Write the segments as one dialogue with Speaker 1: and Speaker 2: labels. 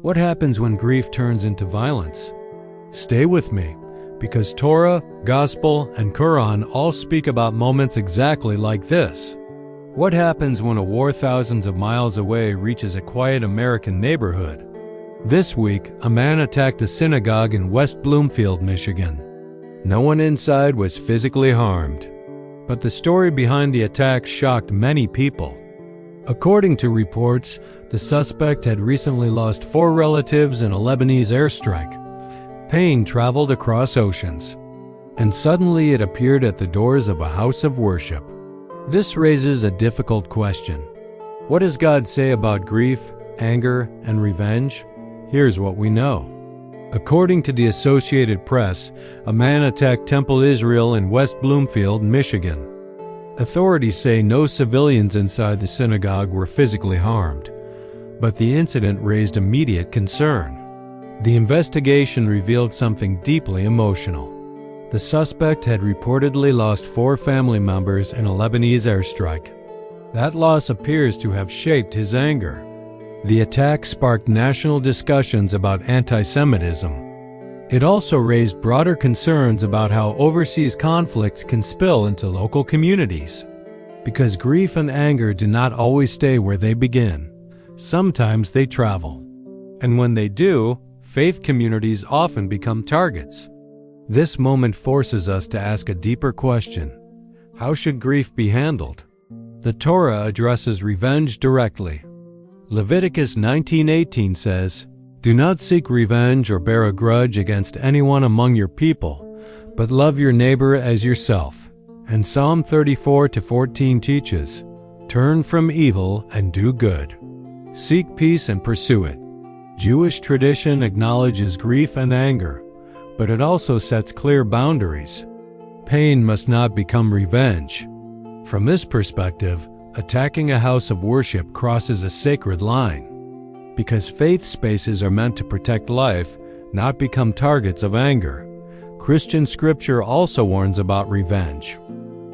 Speaker 1: What happens when grief turns into violence? Stay with me, because Torah, Gospel, and Quran all speak about moments exactly like this. What happens when a war thousands of miles away reaches a quiet American neighborhood? This week, a man attacked a synagogue in West Bloomfield, Michigan. No one inside was physically harmed, but the story behind the attack shocked many people. According to reports, the suspect had recently lost 4 relatives in a Lebanese airstrike. Pain traveled across oceans, and suddenly it appeared at the doors of a house of worship. This raises a difficult question. What does God say about grief, anger, and revenge? Here's what we know. According to the Associated Press, a man attacked Temple Israel in West Bloomfield, Michigan. Authorities say no civilians inside the synagogue were physically harmed, but the incident raised immediate concern. The investigation revealed something deeply emotional. The suspect had reportedly lost 4 family members in a Lebanese airstrike. That loss appears to have shaped his anger. The attack sparked national discussions about anti-Semitism. It also raised broader concerns about how overseas conflicts can spill into local communities. Because grief and anger do not always stay where they begin. Sometimes they travel. And when they do, faith communities often become targets. This moment forces us to ask a deeper question. How should grief be handled? The Torah addresses revenge directly. Leviticus 19:18 says, "Do not seek revenge or bear a grudge against anyone among your people, but love your neighbor as yourself." And Psalm 34:14 teaches, "Turn from evil and do good. Seek peace and pursue it." Jewish tradition acknowledges grief and anger, but it also sets clear boundaries. Pain must not become revenge. From this perspective, attacking a house of worship crosses a sacred line. Because faith spaces are meant to protect life, not become targets of anger. Christian scripture also warns about revenge.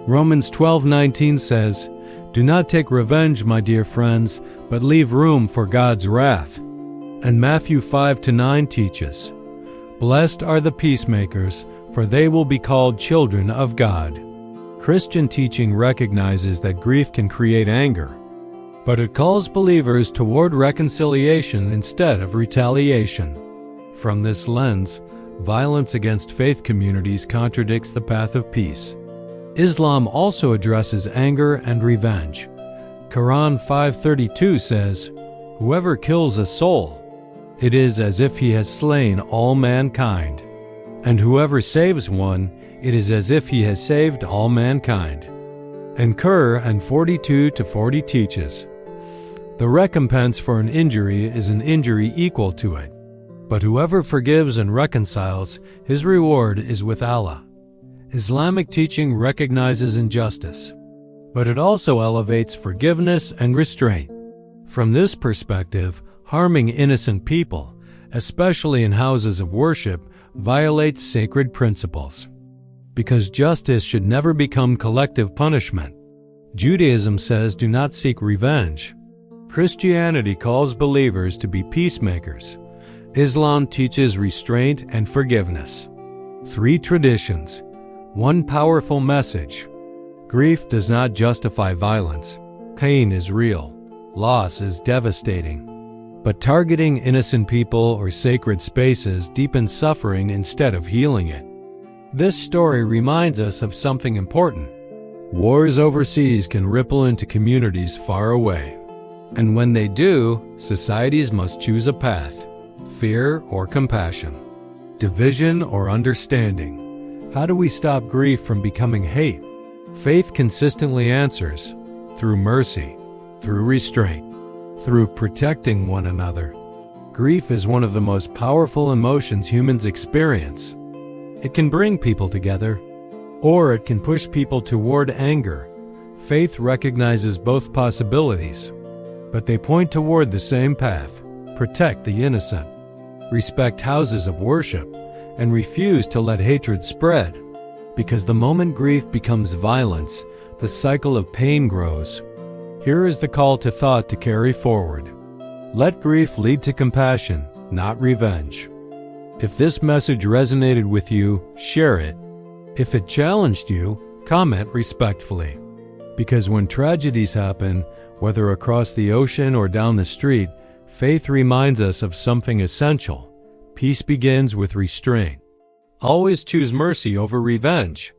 Speaker 1: Romans 12:19 says, "Do not take revenge, my dear friends, but leave room for God's wrath." And Matthew 5-9 teaches, "Blessed are the peacemakers, for they will be called children of God." Christian teaching recognizes that grief can create anger, but it calls believers toward reconciliation instead of retaliation. From this lens, violence against faith communities contradicts the path of peace. Islam also addresses anger and revenge. Quran 5:32 says, "Whoever kills a soul, it is as if he has slain all mankind. And whoever saves one, it is as if he has saved all mankind." And Quran 42-40 teaches, "The recompense for an injury is an injury equal to it. But whoever forgives and reconciles, his reward is with Allah." Islamic teaching recognizes injustice, but it also elevates forgiveness and restraint. From this perspective, harming innocent people, especially in houses of worship, violates sacred principles. Because justice should never become collective punishment. Judaism says do not seek revenge. Christianity calls believers to be peacemakers. Islam teaches restraint and forgiveness. 3 traditions, 1 powerful message. Grief does not justify violence. Pain is real. Loss is devastating. But targeting innocent people or sacred spaces deepens suffering instead of healing it. This story reminds us of something important. Wars overseas can ripple into communities far away. And when they do, societies must choose a path: fear or compassion, division or understanding. How do we stop grief from becoming hate? Faith consistently answers through mercy, through restraint, through protecting one another. Grief is one of the most powerful emotions humans experience. It can bring people together, or it can push people toward anger. Faith recognizes both possibilities, but they point toward the same path: protect the innocent, respect houses of worship, and refuse to let hatred spread. Because the moment grief becomes violence, the cycle of pain grows. Here is the call to thought to carry forward. Let grief lead to compassion, not revenge. If this message resonated with you, share it. If it challenged you, comment respectfully. Because when tragedies happen, whether across the ocean or down the street, faith reminds us of something essential. Peace begins with restraint. Always choose mercy over revenge.